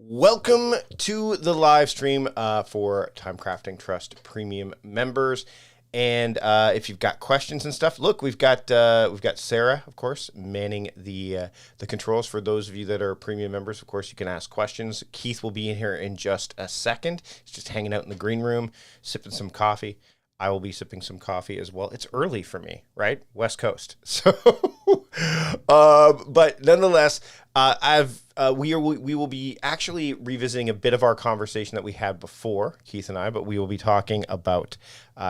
Welcome to the live stream for TimeCrafting Trust Premium members. And if you've got questions and stuff, look, we've got Sarah, of course, manning the controls for those of you that are premium members. Of course, you can ask questions. Keith will be in here in just a second. He's just hanging out in the green room, sipping some coffee. I will be sipping some coffee as well. It's early for me, right? West Coast. So, but nonetheless, we will be actually revisiting a bit of our conversation that we had before, Keith and I, but we will be talking about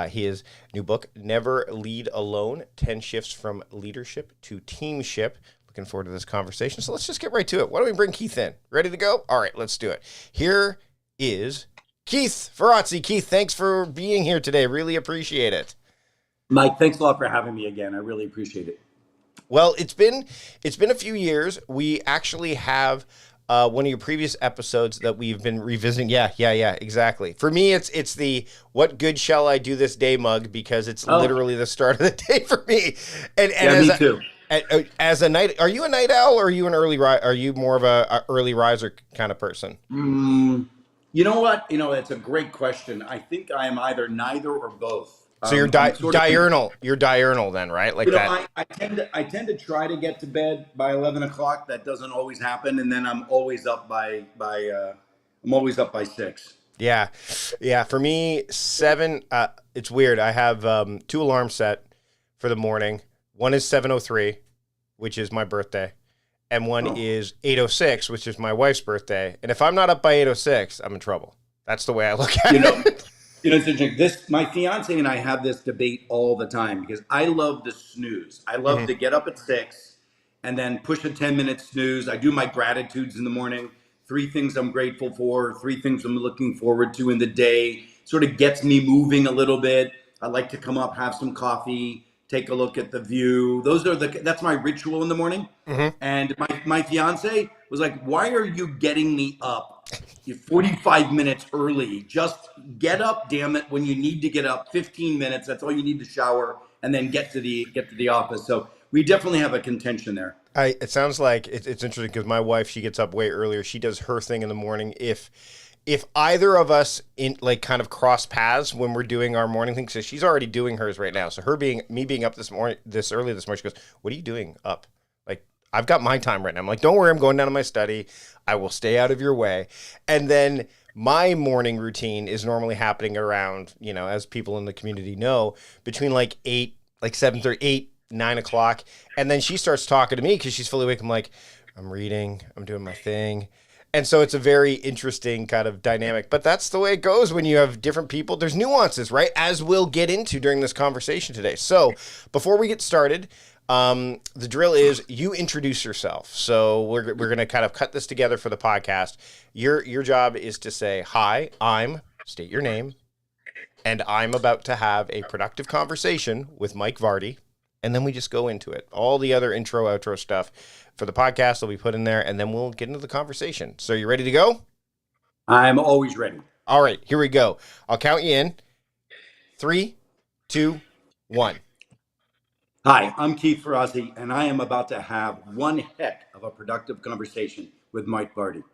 his new book, Never Lead Alone, 10 Shifts from Leadership to Teamship. Looking forward to this conversation. So let's just get right to it. Why don't we bring Keith in? Ready to go? All right, let's do it. Here is Keith Ferrazzi. Keith, thanks for being here today. Really appreciate it. Mike, thanks a lot for having me again. I really appreciate it. Well, it's been a few years. We actually have one of your previous episodes that we've been revisiting. Yeah, exactly. For me, it's the "What good shall I do this day" mug, because it's literally the start of the day for me. And me too. As a night, are you a night owl or are you an early Are you more of a early riser kind of person? You know what? It's a great question. I think I am either neither or both. So you're diurnal. You're diurnal then, right? Like that. I tend to try to get to bed by 11 o'clock. That doesn't always happen, and then I'm always up by 6. Yeah. For me, 7. It's weird. I have 2 alarms set for the morning. One is 7:03, which is my birthday, and one is 8:06, which is my wife's birthday. And if I'm not up by 8:06, I'm in trouble. That's the way I look at it. It's interesting. My fiance and I have this debate all the time because I love the snooze. I love to get up at 6 and then push a 10-minute snooze. I do my gratitudes in the morning. 3 things I'm grateful for, 3 things I'm looking forward to in the day. Sort of gets me moving a little bit. I like to come up, have some coffee, take a look at the view. That's my ritual in the morning. And my fiance was like, "Why are you getting me up 45 minutes early? Just get up, damn it, when you need to get up. 15 minutes, that's all you need to shower, and then get to the office." So we definitely have a contention there. It sounds like it's interesting because my wife, she gets up way earlier. She does her thing in the morning. If either of us kind of cross paths when we're doing our morning thing, so she's already doing hers right now. So me being up this early this morning, she goes, "What are you doing up? Like, I've got my time right now." I'm like, "Don't worry, I'm going down to my study. I will stay out of your way." And then my morning routine is normally happening around, as people in the community know, between 7:30, 8, 9 o'clock. And then she starts talking to me because she's fully awake. I'm like, I'm reading, I'm doing my thing. And so it's a very interesting kind of dynamic, but that's the way it goes when you have different people. There's nuances, right? As we'll get into during this conversation today. So before we get started, the drill is you introduce yourself. So we're going to kind of cut this together for the podcast. Your job is to say, "Hi, state your name, and I'm about to have a productive conversation with Mike Vardy." And then we just go into it. All the other intro, outro stuff for the podcast will be put in there, and then we'll get into the conversation. So you ready to go? I'm always ready. All right, here we go. I'll count you in. 3, 2, 1. Hi, I'm Keith Ferrazzi, and I am about to have one heck of a productive conversation with Mike Vardy.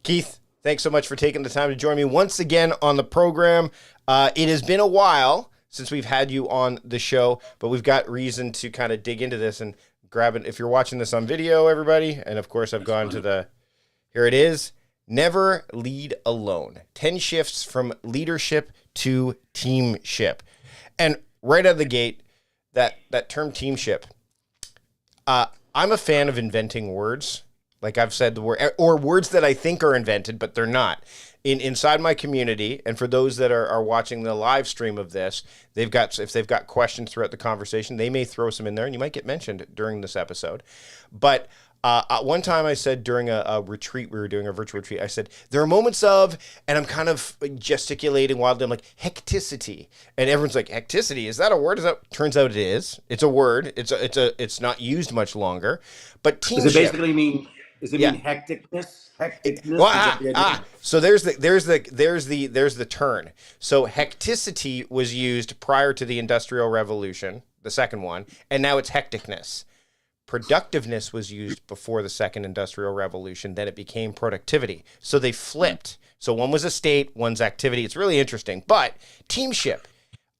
Keith, thanks so much for taking the time to join me once again on the program. It has been a while since we've had you on the show, but we've got reason to kind of dig into this and grab it. If you're watching this on video, everybody, and of course I've gone to here it is, Never Lead Alone, 10 Shifts from Leadership to Teamship. And right out of the gate, that term teamship, I'm a fan of inventing words. Like I've said, the word, or words that I think are invented, but they're not. Inside my community, and for those that are watching the live stream of this, if they've got questions throughout the conversation, they may throw some in there, and you might get mentioned during this episode. But one time I said during a retreat, we were doing a virtual retreat, I said, there are moments of, and I'm kind of gesticulating wildly, I'm like, hecticity. And everyone's like, hecticity, is that a word? Turns out it is. It's a word. It's not used much longer. But teamship. Does it basically mean hecticness? Hecticness. So there's the turn. So hecticity was used prior to the Industrial Revolution, the second one, and now it's hecticness. productiveness was used before the second industrial revolution, then it became productivity. So they flipped. So one was a state, one's activity. It's really interesting. But teamship,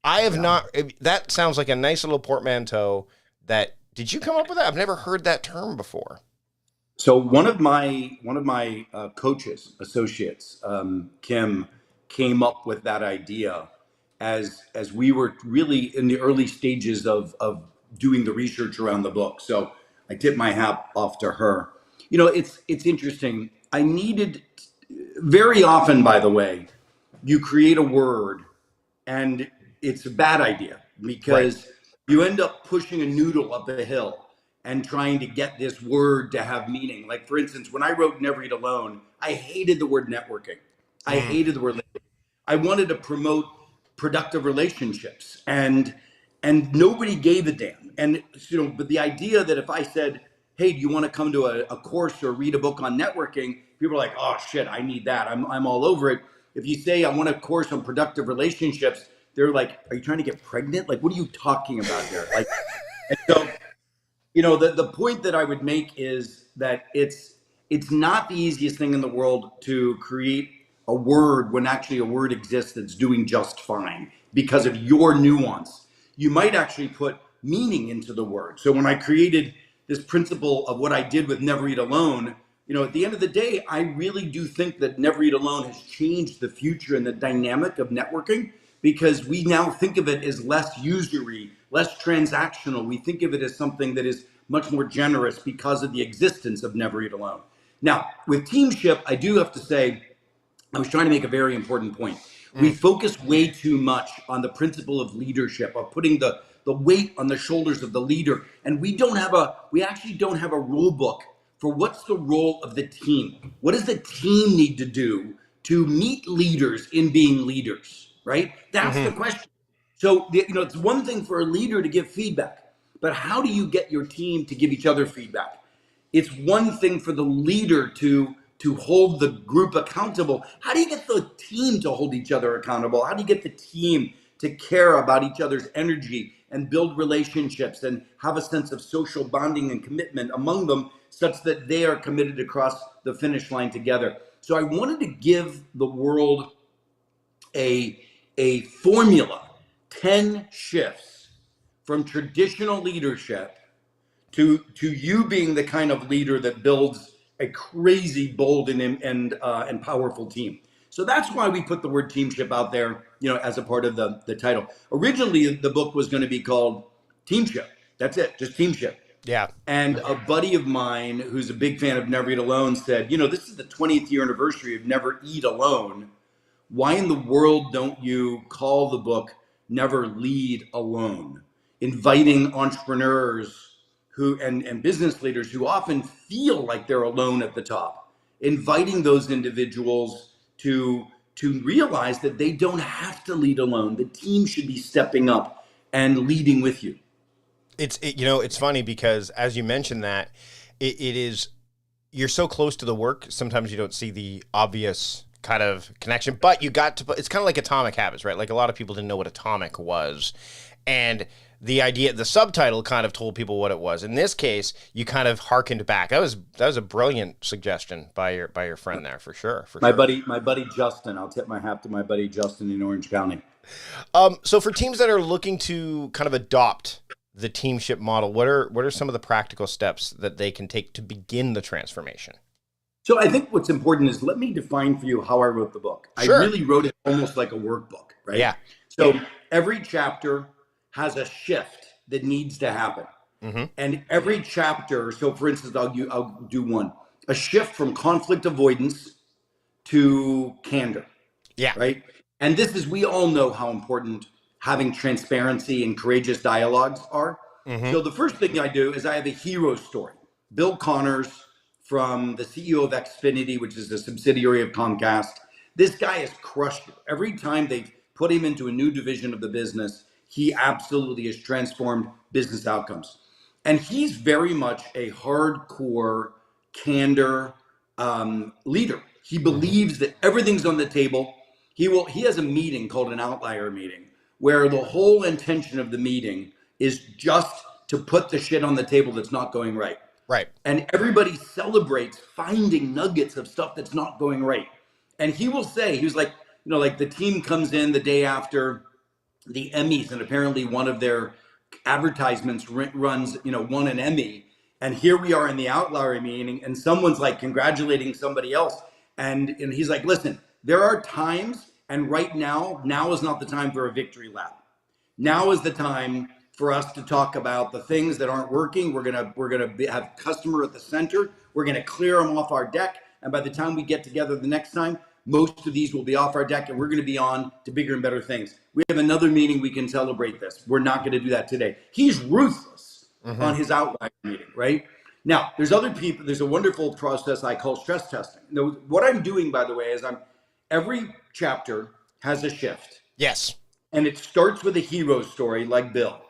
I have not, that sounds like a nice little portmanteau that, did you come up with that? I've never heard that term before. So one of my coaches, associates, Kim, came up with that idea as we were really in the early stages of doing the research around the book. So I tip my hat off to her. You know, it's interesting. I needed very often, by the way, you create a word and it's a bad idea Right. because you end up pushing a noodle up a hill and trying to get this word to have meaning. Like, for instance, when I wrote Never Eat Alone, I hated the word networking. I hated the word. I wanted to promote productive relationships, and nobody gave a damn. And but the idea that if I said, "Hey, do you want to come to a course or read a book on networking?" People are like, "Oh shit, I need that. I'm all over it." If you say, "I want a course on productive relationships," they're like, "Are you trying to get pregnant? Like, what are you talking about here?" Like, and so the point that I would make is that it's not the easiest thing in the world to create a word when actually a word exists that's doing just fine because of your nuance. You might actually put meaning into the word. So when I created this principle of what I did with Never Eat Alone, at the end of the day, I really do think that Never Eat Alone has changed the future and the dynamic of networking because we now think of it as less usury, less transactional. We think of it as something that is much more generous because of the existence of Never Eat Alone. Now, with teamship, I do have to say, I was trying to make a very important point. We focus way too much on the principle of leadership, of putting the weight on the shoulders of the leader. And we actually don't have a rule book for what's the role of the team. What does the team need to do to meet leaders in being leaders, right? That's the question. So, it's one thing for a leader to give feedback, but how do you get your team to give each other feedback? It's one thing for the leader to hold the group accountable. How do you get the team to hold each other accountable? How do you get the team to care about each other's energy and build relationships and have a sense of social bonding and commitment among them such that they are committed to cross the finish line together? So I wanted to give the world a formula, 10 shifts from traditional leadership to you being the kind of leader that builds a crazy, bold, and powerful team. So that's why we put the word teamship out there, as a part of the title. Originally, the book was going to be called Teamship. That's it, just Teamship. Yeah. And a buddy of mine who's a big fan of Never Eat Alone said, this is the 20th year anniversary of Never Eat Alone. Why in the world don't you call the book Never Lead Alone? Inviting entrepreneurs and business leaders who often feel like they're alone at the top, inviting those individuals to realize that they don't have to lead alone. The team should be stepping up and leading with you. It's funny because as you mentioned that, it is, you're so close to the work, sometimes you don't see the obvious kind of connection, but it's kind of like Atomic Habits, right? Like a lot of people didn't know what atomic was. And the subtitle kind of told people what it was. In this case, you kind of hearkened back. That was a brilliant suggestion by your friend there, for sure. My buddy Justin. I'll tip my hat to my buddy Justin in Orange County. So for teams that are looking to kind of adopt the teamship model, what are some of the practical steps that they can take to begin the transformation? So I think what's important is, let me define for you how I wrote the book. Sure. I really wrote it almost like a workbook, right? Yeah. So every chapter has a shift that needs to happen. And every chapter, so for instance, I'll do one, a shift from conflict avoidance to candor. Yeah. Right. And we all know how important having transparency and courageous dialogues are. So the first thing I do is I have a hero story. Bill Connors, from the CEO of Xfinity, which is a subsidiary of Comcast. This guy has crushed it. Every time they've put him into a new division of the business, he absolutely has transformed business outcomes. And he's very much a hardcore candor leader. He believes that everything's on the table. He has a meeting called an outlier meeting, where the whole intention of the meeting is just to put the shit on the table that's not going right. Right. And everybody celebrates finding nuggets of stuff that's not going right. And he will say, he was like, like the team comes in the day after the Emmys, and apparently one of their advertisements runs, won an Emmy. And here we are in the outlier meeting, and someone's like congratulating somebody else. And he's like, listen, there are times, and right now is not the time for a victory lap. Now is the time for us to talk about the things that aren't working. We're gonna have customer at the center. We're gonna clear them off our deck, and by the time we get together the next time, most of these will be off our deck, and we're gonna be on to bigger and better things. We have another meeting, we can celebrate this. We're not gonna do that today. He's ruthless on his outlier meeting, right? Now, there's other people. There's a wonderful process I call stress testing. Now, what I'm doing, by the way, is every chapter has a shift. Yes. And it starts with a hero story like Bill.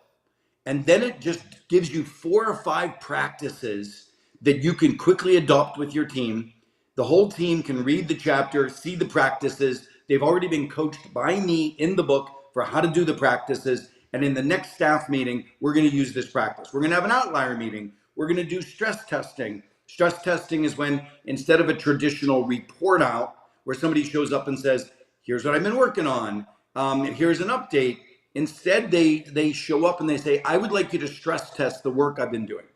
And then it just gives you 4 or 5 practices that you can quickly adopt with your team. The whole team can read the chapter, see the practices. They've already been coached by me in the book for how to do the practices. And in the next staff meeting, we're going to use this practice. We're going to have an outlier meeting. We're going to do stress testing. Stress testing is when, instead of a traditional report out where somebody shows up and says, here's what I've been working on, and here's an update. Instead, they show up and they say, I would like you to stress test the work I've been doing.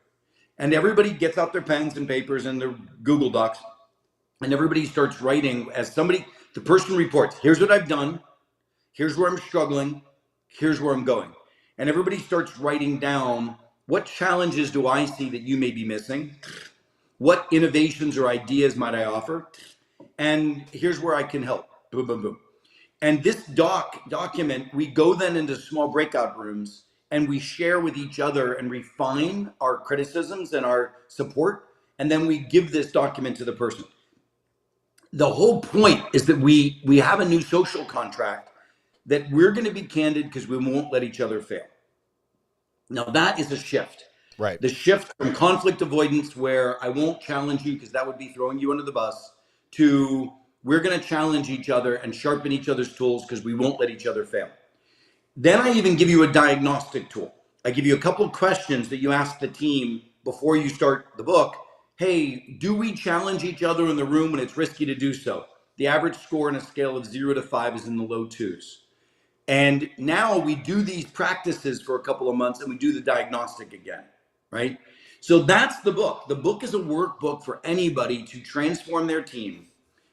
And everybody gets out their pens and papers and their Google Docs, and everybody starts writing the person reports, here's what I've done, here's where I'm struggling, here's where I'm going. And everybody starts writing down, what challenges do I see that you may be missing? What innovations or ideas might I offer? And here's where I can help. Boom, boom, boom. And this document, we go then into small breakout rooms and we share with each other and refine our criticisms and our support. And then we give this document to the person. The whole point is that we have a new social contract that we're going to be candid because we won't let each other fail. Now that is a shift. Right. The shift from conflict avoidance, where I won't challenge you because that would be throwing you under the bus, to we're going to challenge each other and sharpen each other's tools because we won't let each other fail. Then I even give you a diagnostic tool. I give you a couple of questions that you ask the team before you start the book. Hey, do we challenge each other in the room when it's risky to do so? The average score on a scale of 0 to 5 is in the low 2s. And now we do these practices for a couple of months and we do the diagnostic again, right? So that's the book. The book is a workbook for anybody to transform their team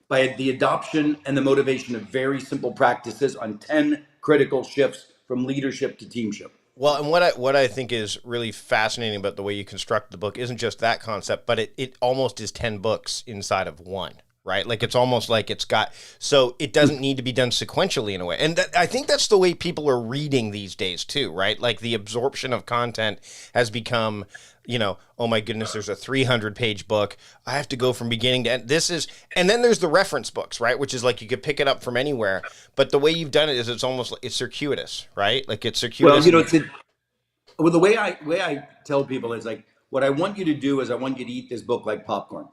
by the adoption and the motivation of very simple practices on 10 critical shifts from leadership to teamship. Well, and what I think is really fascinating about the way you construct the book isn't just that concept, but it almost is 10 books inside of one, right? Like it's almost like so it doesn't need to be done sequentially in a way. And I think that's the way people are reading these days too, right? Like the absorption of content has become, oh my goodness, there's a 300-page book. I have to go from beginning to end. And then there's the reference books, right? Which is like you could pick it up from anywhere. But the way you've done it is it's almost like it's circuitous, right? Like it's circuitous. Well, the way I tell people is like, what I want you to do is I want you to eat this book like popcorn.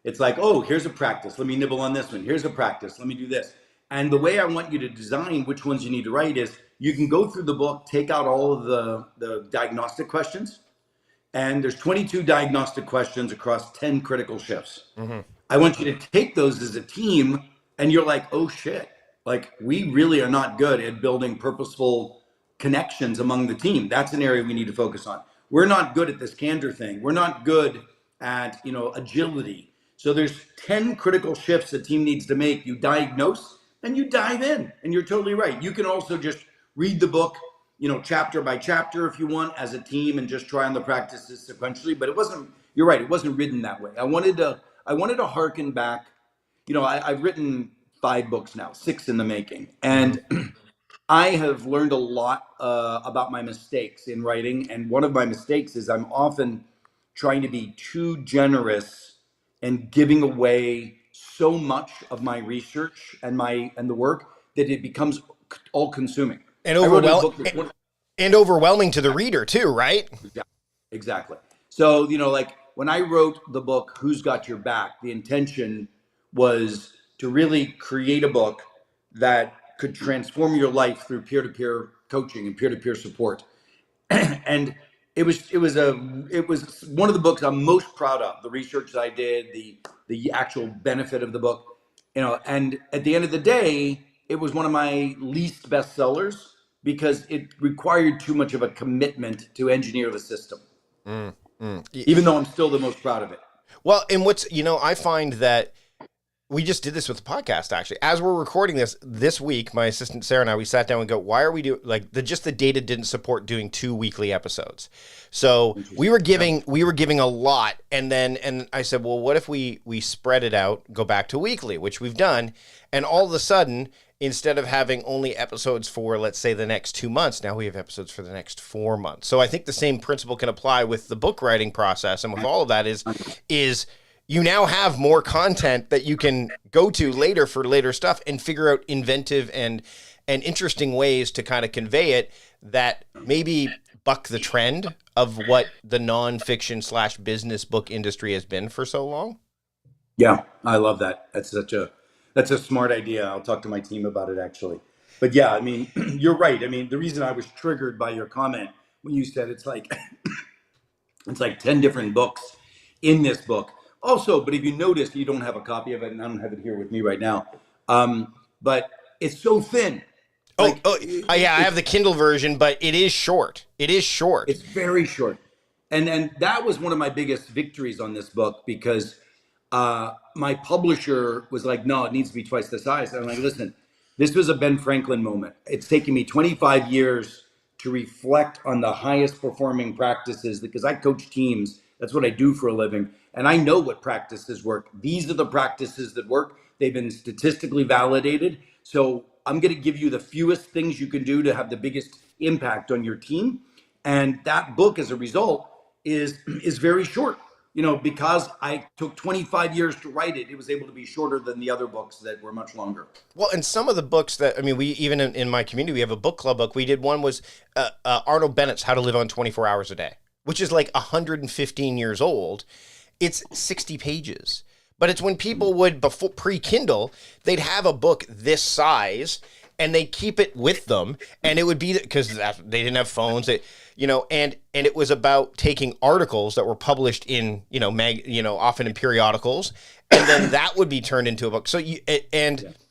It's like, oh, here's a practice. Let me nibble on this one. Here's a practice. Let me do this. And the way I want you to design which ones you need to write is you can go through the book, take out all of the diagnostic questions. And there's 22 diagnostic questions across 10 critical shifts. Mm-hmm. I want you to take those as a team and you're like, oh shit, like we really are not good at building purposeful connections among the team. That's an area we need to focus on. We're not good at this candor thing. We're not good at, agility. So there's 10 critical shifts a team needs to make. You diagnose and you dive in, and you're totally right. You can also just read the book, chapter by chapter if you want as a team and just try on the practices sequentially. But you're right, it wasn't written that way. I wanted to harken back. I've written 5 books now, 6 in the making. And I have learned a lot about my mistakes in writing. And one of my mistakes is I'm often trying to be too generous and giving away so much of my research and the work that it becomes all consuming. And overwhelming to the reader too, right? Exactly. So, like when I wrote the book, Who's Got Your Back, the intention was to really create a book that could transform your life through peer-to-peer coaching and peer-to-peer support. And it was one of the books I'm most proud of. The research that I did, the actual benefit of the book, and at the end of the day, it was one of my least bestsellers because it required too much of a commitment to engineer the system. Mm, mm. Even though I'm still the most proud of it. Well, and I find that we just did this with the podcast, actually. As we're recording this week, my assistant Sarah and I, we sat down and go, why are we doing, like, the data didn't support doing 2 weekly episodes. So we were giving a lot. And I said, well, what if we spread it out, go back to weekly, which we've done. And all of a sudden, instead of having only episodes for, let's say, the next 2 months, now we have episodes for the next 4 months. So I think the same principle can apply with the book writing process. And with all of that is you now have more content that you can go to later for later stuff and figure out inventive and interesting ways to kind of convey it that maybe buck the trend of what the nonfiction / business book industry has been for so long. Yeah, I love that. That's a smart idea. I'll talk to my team about it, actually. But yeah, I mean, you're right. I mean, the reason I was triggered by your comment when you said it's like 10 different books in this book. Also, but if you notice, you don't have a copy of it, and I don't have it here with me right now. But it's so thin. Yeah, I have the Kindle version, but it is short. It is short. It's very short. And that was one of my biggest victories on this book because my publisher was like, no, it needs to be twice the size. And I'm like, listen, this was a Ben Franklin moment. It's taken me 25 years to reflect on the highest performing practices because I coach teams. That's what I do for a living. And I know what practices work. These are the practices that work. They've been statistically validated. So I'm going to give you the fewest things you can do to have the biggest impact on your team. And that book, as a result, is very short. Because I took 25 years to write it, it was able to be shorter than the other books that were much longer. Well, and some of the books that, I mean, we even in my community, we have a book club book. We did one was Arnold Bennett's How to Live on 24 Hours a Day, which is like 115 years old. It's 60 pages. But it's when people would, before pre-Kindle, they'd have a book this size and they keep it with them. And it would be because they didn't have phones. And it was about taking articles that were published in, often in periodicals, and then that would be turned into a book. So it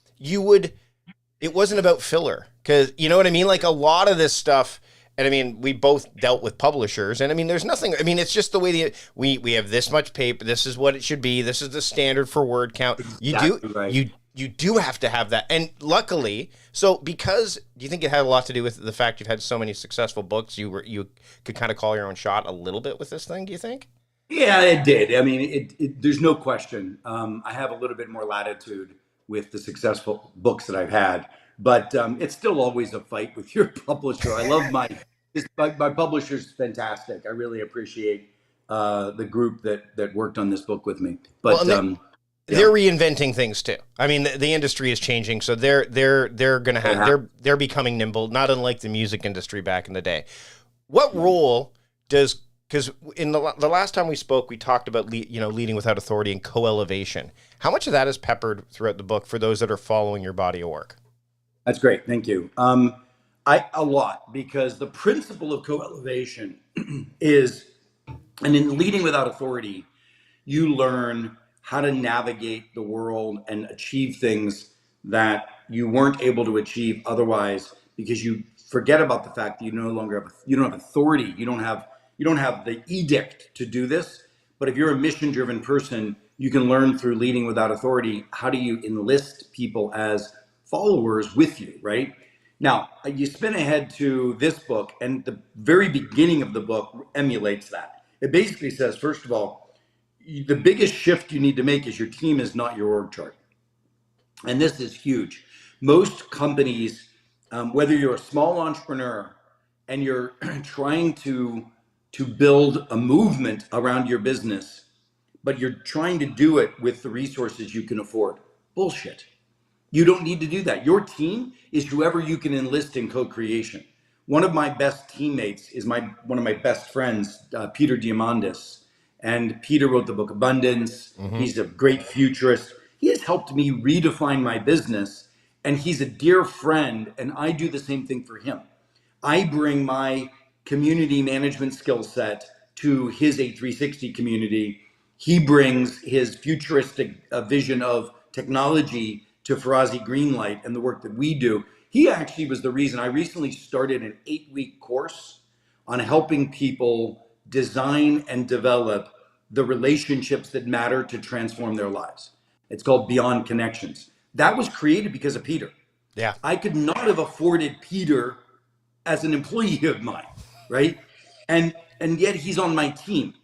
wasn't about filler, because you know what I mean? Like a lot of this stuff, and I mean, we both dealt with publishers, and I mean, there's nothing, I mean, it's just the way we have this much paper, this is what it should be, this is the standard for word count. Exactly right. You do have to have that. And luckily, do you think it had a lot to do with the fact you've had so many successful books, you could kind of call your own shot a little bit with this thing, do you think? Yeah, it did. I mean, there's no question. I have a little bit more latitude with the successful books that I've had, but it's still always a fight with your publisher. I love my publisher's fantastic. I really appreciate the group that worked on this book with me. But they're reinventing things too. I mean, the industry is changing, so they're becoming nimble, not unlike the music industry back in the day. What role does, because in the last time we spoke, we talked about leading without authority and co-elevation. How much of that is peppered throughout the book for those that are following your body of work? That's great, thank you. A lot, because the principle of co-elevation is, and in leading without authority, you learn how to navigate the world and achieve things that you weren't able to achieve otherwise, because you forget about the fact that you don't have authority. You don't have the edict to do this. But if you're a mission-driven person, you can learn through leading without authority, how do you enlist people as followers with you, right? Now, you spin ahead to this book, and the very beginning of the book emulates that. It basically says, first of all, the biggest shift you need to make is your team is not your org chart. And this is huge. Most companies, whether you're a small entrepreneur and you're trying to build a movement around your business, but you're trying to do it with the resources you can afford. Bullshit. You don't need to do that. Your team is whoever you can enlist in co-creation. One of my best teammates is one of my best friends, Peter Diamandis. And Peter wrote the book Abundance. Mm-hmm. He's a great futurist. He has helped me redefine my business. And he's a dear friend. And I do the same thing for him. I bring my community management skill set to his 8 360 community. He brings his futuristic vision of technology to Ferrazzi Greenlight and the work that we do. He actually was the reason I recently started an 8-week course on helping people design and develop the relationships that matter to transform their lives. It's called Beyond Connections. That was created because of Peter. Yeah. I could not have afforded Peter as an employee of mine, right? And yet he's on my team.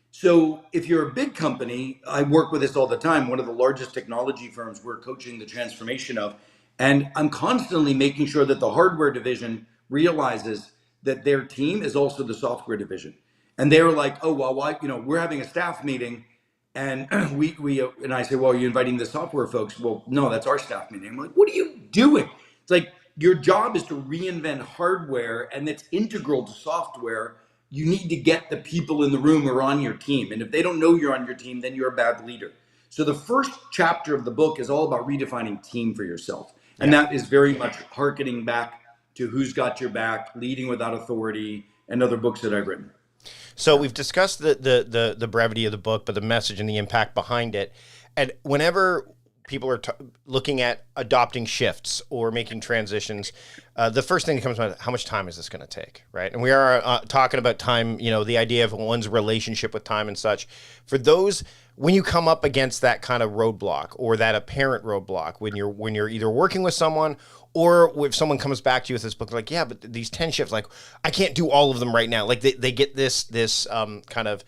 So if you're a big company, I work with this all the time, one of the largest technology firms we're coaching the transformation of, and I'm constantly making sure that the hardware division realizes that their team is also the software division. And they were like, "Oh, well, why, we're having a staff meeting." And and I say, "Well, are you inviting the software folks?" "Well, no, that's our staff meeting." I'm like, "What are you doing?" It's like, your job is to reinvent hardware, and it's integral to software. You need to get the people in the room who are on your team. And if they don't know you're on your team, then you're a bad leader. So the first chapter of the book is all about redefining team for yourself. And that is very much hearkening back to Who's Got Your Back, Leading Without Authority, and other books that I've written. So we've discussed the brevity of the book, but the message and the impact behind it. And whenever people are looking at adopting shifts or making transitions, the first thing that comes to mind, how much time is this going to take, right? And we are talking about time, the idea of one's relationship with time and such. For those, when you come up against that kind of roadblock or that apparent roadblock, when you're either working with someone or if someone comes back to you with this book, like, yeah, but these 10 shifts, like, I can't do all of them right now. Like they get this kind of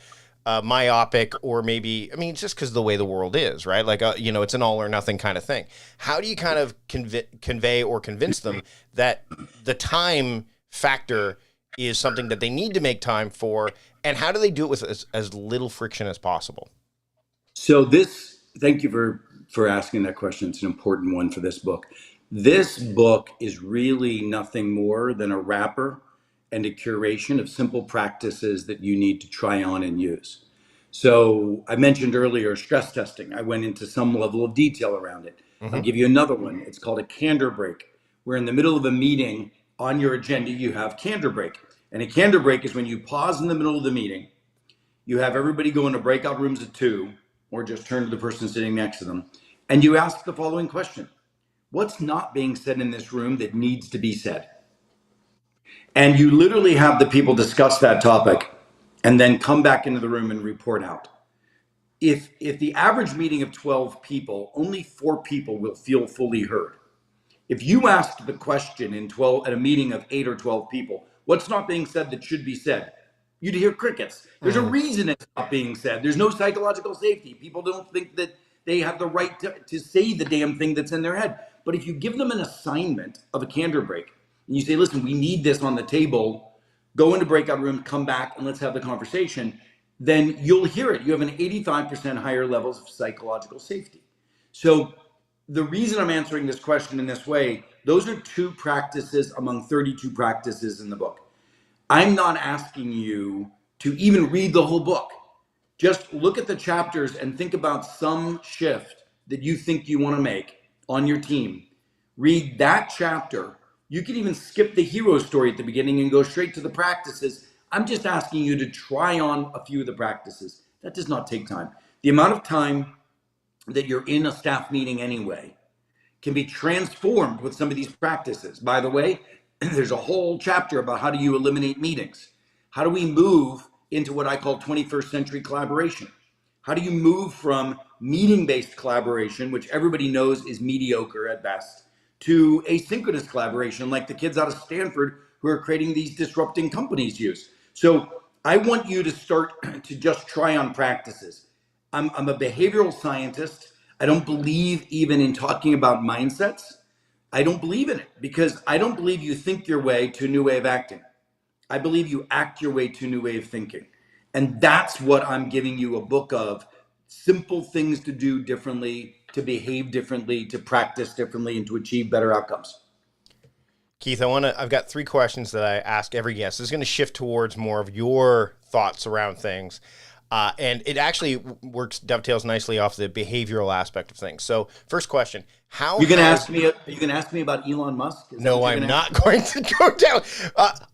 myopic, or maybe, it's just because of the way the world is, right? Like, it's an all or nothing kind of thing. How do you kind of convey or convince them that the time factor is something that they need to make time for, and how do they do it with as little friction as possible? So thank you for asking that question. It's an important one for this book. This book is really nothing more than a wrapper and a curation of simple practices that you need to try on and use. So I mentioned earlier stress testing. I went into some level of detail around it. I'll give you another one. It's called a candor break, where in the middle of a meeting on your agenda, you have candor break. And a candor break is when you pause in the middle of the meeting, you have everybody go into breakout rooms of 2, or just turn to the person sitting next to them, and you ask the following question: what's not being said in this room that needs to be said? And you literally have the people discuss that topic and then come back into the room and report out. If the average meeting of 12 people, only 4 people will feel fully heard. If you asked the question at a meeting of 8 or 12 people, what's not being said that should be said, you'd hear crickets. There's a reason it's not being said. There's no psychological safety. People don't think that they have the right to say the damn thing that's in their head. But if you give them an assignment of a candor break, and you say, listen, we need this on the table, go into breakout room, come back, and let's have the conversation, then you'll hear it. You have an 85% higher levels of psychological safety. So the reason I'm answering this question in this way, those are 2 practices among 32 practices in the book. I'm not asking you to even read the whole book. Just look at the chapters and think about some shift that you think you want to make on your team. Read that chapter. You can even skip the hero story at the beginning and go straight to the practices. I'm just asking you to try on a few of the practices. That does not take time. The amount of time that you're in a staff meeting anyway can be transformed with some of these practices. By the way, there's a whole chapter about how do you eliminate meetings? How do we move into what I call 21st century collaboration? How do you move from meeting-based collaboration, which everybody knows is mediocre at best, to asynchronous collaboration, like the kids out of Stanford who are creating these disrupting companies use? So I want you to start to just try on practices. I'm a behavioral scientist. I don't believe even in talking about mindsets. I don't believe in it, because I don't believe you think your way to a new way of acting. I believe you act your way to a new way of thinking. And that's what I'm giving you a book of: simple things to do differently, to behave differently, to practice differently, and to achieve better outcomes. Keith, I've got 3 questions that I ask every guest. This is going to shift towards more of your thoughts around things. And it actually dovetails nicely off the behavioral aspect of things. So first question, how You gonna has... ask me? Are you gonna ask me about Elon Musk? Is that No, what you're I'm gonna ask? not going to go down.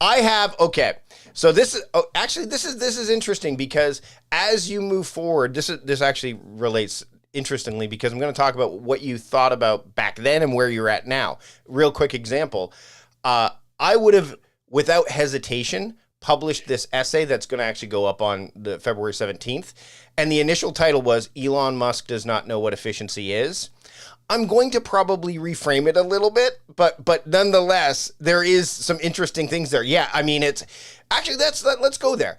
I have, okay. So this is actually this is interesting because as you move forward, this actually relates interestingly because I'm going to talk about what you thought about back then and where you're at now. Real quick example. I would have, without hesitation, published this essay that's going to actually go up on the February 17th. And the initial title was Elon Musk Does Not Know What Efficiency Is. I'm going to probably reframe it a little bit, but nonetheless, there is some interesting things there. Yeah, I mean, it's actually let's go there.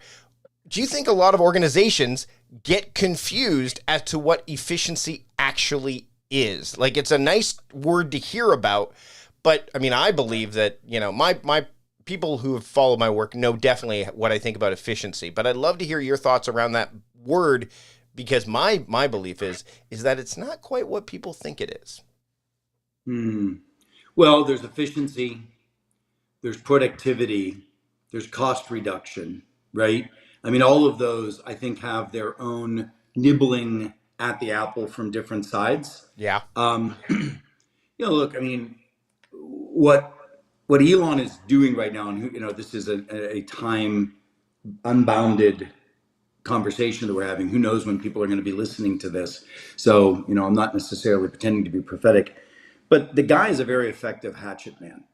Do you think a lot of organizations get confused as to what efficiency actually is? Like, it's a nice word to hear about, but I mean, I believe that, my people who have followed my work know definitely what I think about efficiency, but I'd love to hear your thoughts around that word. Because my belief is that it's not quite what people think it is. Well, there's efficiency, there's productivity, there's cost reduction, right? I mean, all of those I think have their own nibbling at the apple from different sides. Yeah. Look, I mean, what Elon is doing right now, and this is a time unbounded conversation that we're having. Who knows when people are going to be listening to this? So, I'm not necessarily pretending to be prophetic, but the guy is a very effective hatchet man.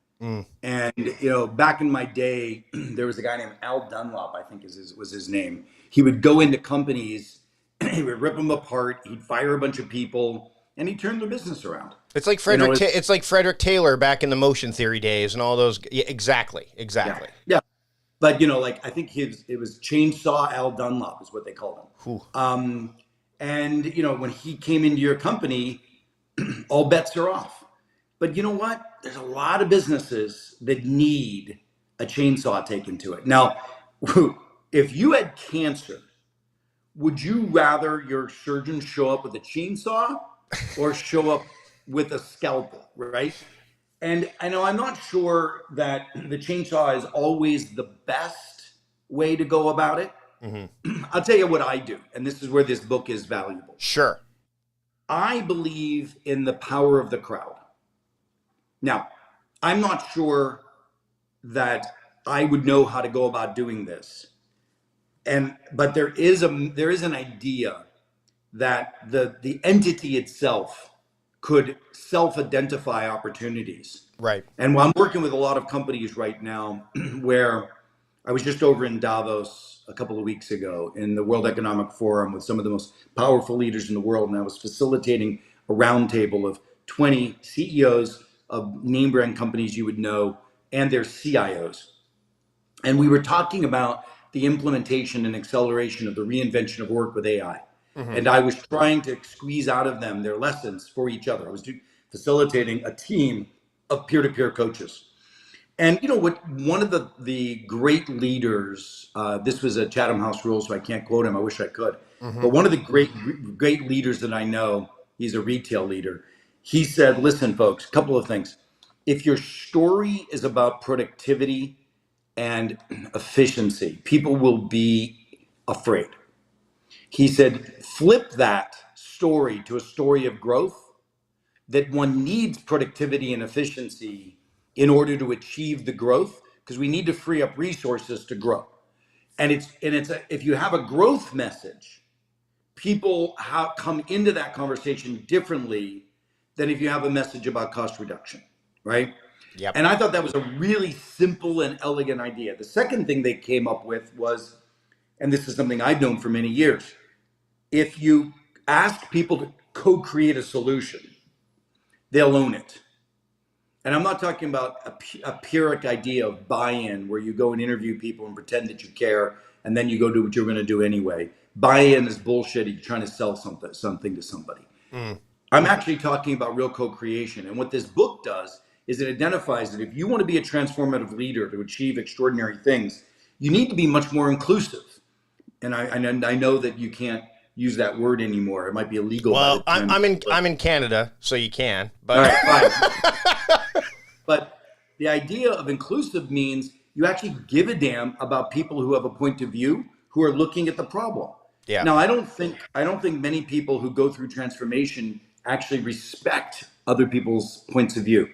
And, back in my day, there was a guy named Al Dunlop, I think was his name. He would go into companies, he would rip them apart, he'd fire a bunch of people, and he'd turn their business around. It's like it's like Frederick Taylor back in the motion theory days and all those. Yeah, exactly. Yeah. But I think it was Chainsaw Al Dunlop is what they called him. And when he came into your company, all bets are off. But you know what? There's a lot of businesses that need a chainsaw taken to it. Now, if you had cancer, would you rather your surgeon show up with a chainsaw or show up with a scalpel, right? And I know I'm not sure that the chainsaw is always the best way to go about it. Mm-hmm. I'll tell you what I do, and this is where this book is valuable. Sure. I believe in the power of the crowd. Now, I'm not sure that I would know how to go about doing this. But there is an idea that the entity itself could self-identify opportunities. Right. And while I'm working with a lot of companies right now, where I was just over in Davos a couple of weeks ago in the World Economic Forum with some of the most powerful leaders in the world, and I was facilitating a roundtable of 20 CEOs of name brand companies you would know and their CIOs. And we were talking about the implementation and acceleration of the reinvention of work with AI. Mm-hmm. And I was trying to squeeze out of them their lessons for each other. I was facilitating a team of peer-to-peer coaches. And one of the great leaders, this was a Chatham House rule, so I can't quote him. I wish I could. Mm-hmm. But one of the great leaders that I know, he's a retail leader. He said, listen, folks, a couple of things. If your story is about productivity and efficiency, people will be afraid. He said, flip that story to a story of growth, that one needs productivity and efficiency in order to achieve the growth, because we need to free up resources to grow. And if you have a growth message, people come into that conversation differently than if you have a message about cost reduction, right? Yep. And I thought that was a really simple and elegant idea. The second thing they came up with was, and this is something I've known for many years, if you ask people to co-create a solution, they'll own it. And I'm not talking about a Pyrrhic idea of buy-in where you go and interview people and pretend that you care, and then you go do what you're going to do anyway. Buy-in is bullshit. You're trying to sell something to somebody. I'm actually talking about real co-creation. And what this book does is it identifies that if you want to be a transformative leader to achieve extraordinary things, you need to be much more inclusive. And I know that you can't use that word anymore. It might be illegal. Well, I'm in Canada, so you can. But all right, fine. But the idea of inclusive means you actually give a damn about people who have a point of view, who are looking at the problem. Yeah. Now, I don't think many people who go through transformation actually respect other people's points of view.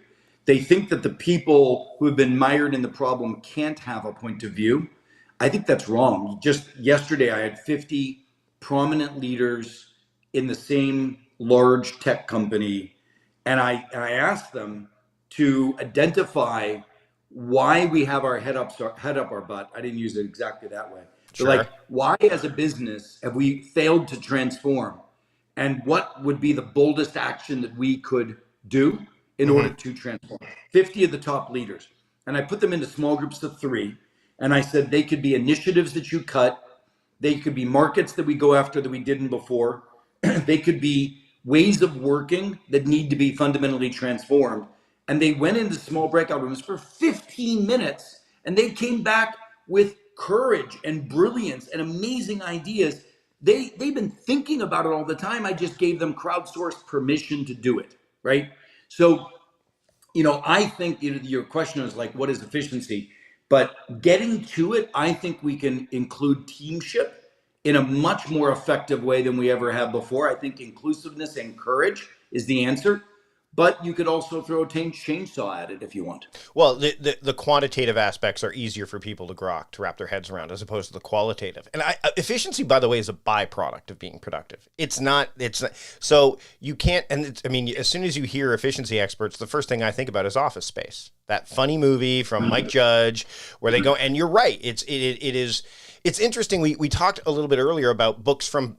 They think that the people who have been mired in the problem can't have a point of view. I think that's wrong. Just yesterday, I had 50 prominent leaders in the same large tech company, and I asked them to identify why we have our head up our butt. I didn't use it exactly that way, but like, Sure. why as a business have we failed to transform, and what would be the boldest action that we could do in Hmm. order to transform? 50 of the top leaders, and I put them into small groups of 3, and I said they could be initiatives that you cut, they could be markets that we go after that we didn't before. They could be ways of working that need to be fundamentally transformed. And they went into small breakout rooms for 15 minutes and they came back with courage and brilliance and amazing ideas. They've been thinking about it all the time. I just gave them crowdsourced permission to do it, right? So I think your question is like, what is efficiency? But getting to it, I think we can include teamship in a much more effective way than we ever have before. I think inclusiveness and courage is the answer. But you could also throw a chainsaw at it if you want. Well, the quantitative aspects are easier for people to grok, to wrap their heads around, as opposed to the qualitative. And efficiency, by the way, is a byproduct of being productive. It's not. So you can't. And I mean, as soon as you hear efficiency experts, the first thing I think about is Office Space, that funny movie from Mike Judge, where they go. And you're right. It is. It's interesting. We talked a little bit earlier about books from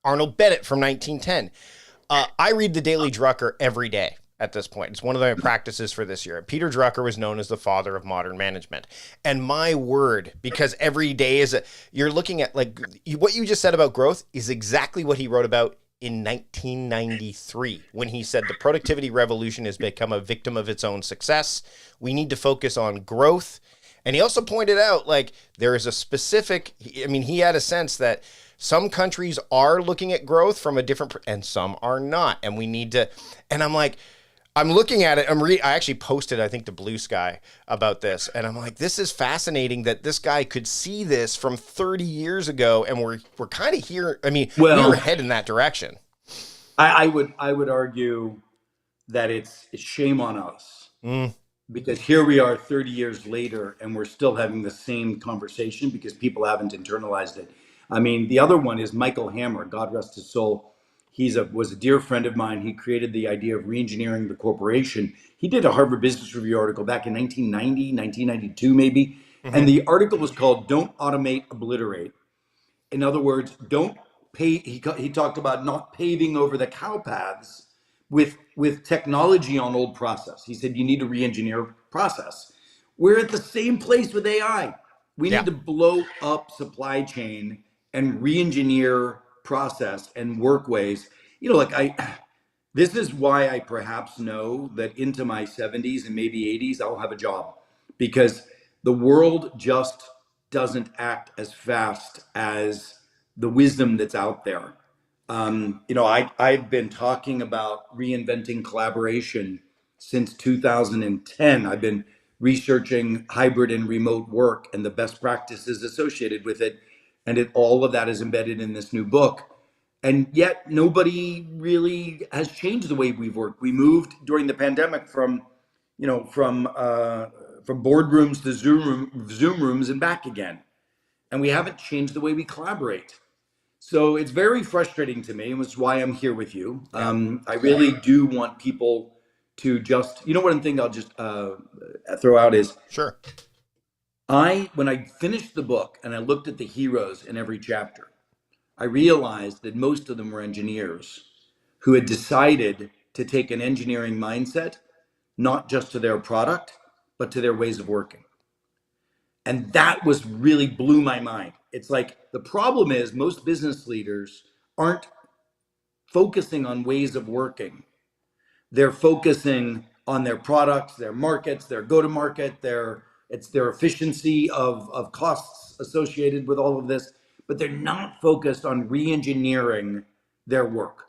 Arnold Bennett from 1910. I read the Daily Drucker every day at this point. It's one of my practices for this year. Peter Drucker was known as the father of modern management. And my word, because every day you're looking at, like, what you just said about growth is exactly what he wrote about in 1993 when he said the productivity revolution has become a victim of its own success. We need to focus on growth. And he also pointed out, like, there is a specific, he had a sense that some countries are looking at growth from a different, and some are not. And we need to, and I'm like, I'm looking at it. I actually posted, I think, to Blue Sky about this. And I'm like, this is fascinating that this guy could see this from 30 years ago. And we're kind of here. We were heading that direction. I would argue that it's shame on us. Because here we are 30 years later and we're still having the same conversation because people haven't internalized it. The other one is Michael Hammer, God rest his soul. Was a dear friend of mine. He created the idea of reengineering the corporation. He did a Harvard Business Review article back in 1990, 1992 maybe. Mm-hmm. And the article was called Don't Automate, Obliterate. In other words, don't pay. He talked about not paving over the cow paths with technology on old process. He said you need to re-engineer process. We're at the same place with AI. We need to blow up supply chain and re-engineer process and work ways. This is why I perhaps know that into my 70s and maybe 80s, I'll have a job, because the world just doesn't act as fast as the wisdom that's out there. I've been talking about reinventing collaboration since 2010. I've been researching hybrid and remote work and the best practices associated with it. And all of that is embedded in this new book. And yet nobody really has changed the way we've worked. We moved during the pandemic from boardrooms to Zoom rooms and back again. And we haven't changed the way we collaborate. So it's very frustrating to me, and which is why I'm here with you. I really do want people to just, one thing I'll just throw out is, sure. When I finished the book and I looked at the heroes in every chapter, I realized that most of them were engineers who had decided to take an engineering mindset, not just to their product, but to their ways of working. And that really blew my mind. It's like, the problem is most business leaders aren't focusing on ways of working. They're focusing on their products, their markets, their go-to-market, their efficiency of costs associated with all of this, but they're not focused on re-engineering their work.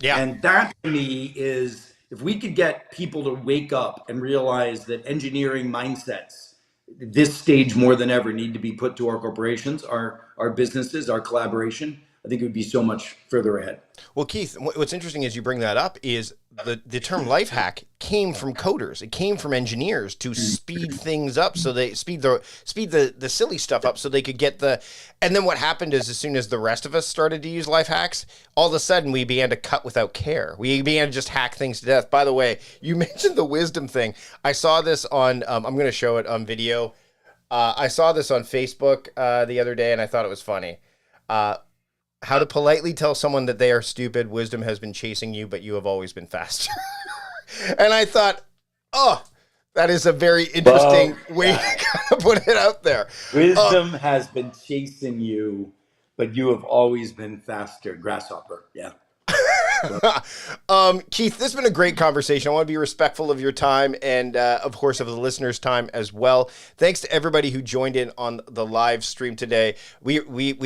Yeah. And that to me is, if we could get people to wake up and realize that engineering mindsets, this stage more than ever need to be put to our corporations, our businesses, our collaboration. I think it would be so much further ahead. Well, Keith, what's interesting as you bring that up is the term life hack came from coders. It came from engineers to speed things up, so they speed the silly stuff up so they could get the. And then what happened is, as soon as the rest of us started to use life hacks, all of a sudden we began to cut without care. We began to just hack things to death. By the way, you mentioned the wisdom thing. I saw this on. I'm going to show it on video. I saw this on Facebook the other day, and I thought it was funny. How to politely tell someone that they are stupid. Wisdom has been chasing you, but you have always been faster. And I thought, oh, that is a very interesting way to kind of put it out there. Wisdom has been chasing you, but you have always been faster. Grasshopper. Yeah. Keith, this has been a great conversation. I want to be respectful of your time and, of course, of the listeners' time as well. Thanks to everybody who joined in on the live stream today. We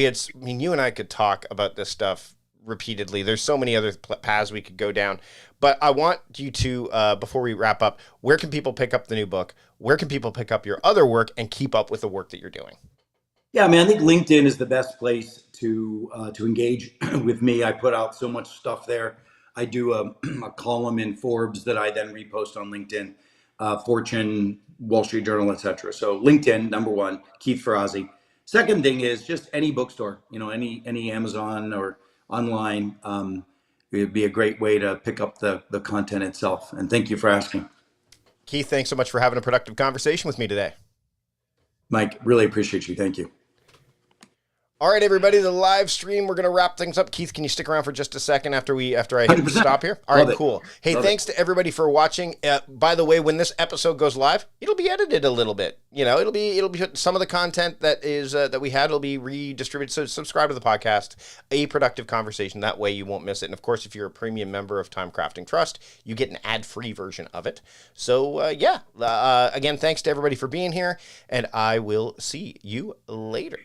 had, I mean, you and I could talk about this stuff repeatedly. There's so many other paths we could go down, but I want you to, before we wrap up, where can people pick up the new book? Where can people pick up your other work and keep up with the work that you're doing? Yeah, I mean, I think LinkedIn is the best place to engage with me. I put out so much stuff there. I do a column in Forbes that I then repost on LinkedIn, Fortune, Wall Street Journal, etc. So LinkedIn, number one, Keith Ferrazzi. Second thing is just any bookstore, any Amazon or online. It'd be a great way to pick up the content itself. And thank you for asking. Keith, thanks so much for having a productive conversation with me today. Mike, really appreciate you. Thank you. All right, everybody, the live stream, we're going to wrap things up. Keith, can you stick around for just a second after I hit 100%. stop here? All right, cool. Hey, thanks to everybody for watching. By the way, when this episode goes live, it'll be edited a little bit. It'll be some of the content that is that we had will be redistributed. So subscribe to the podcast, A Productive Conversation. That way you won't miss it. And of course, if you're a premium member of TimeCrafting Trust, you get an ad-free version of it. So again, thanks to everybody for being here, and I will see you later.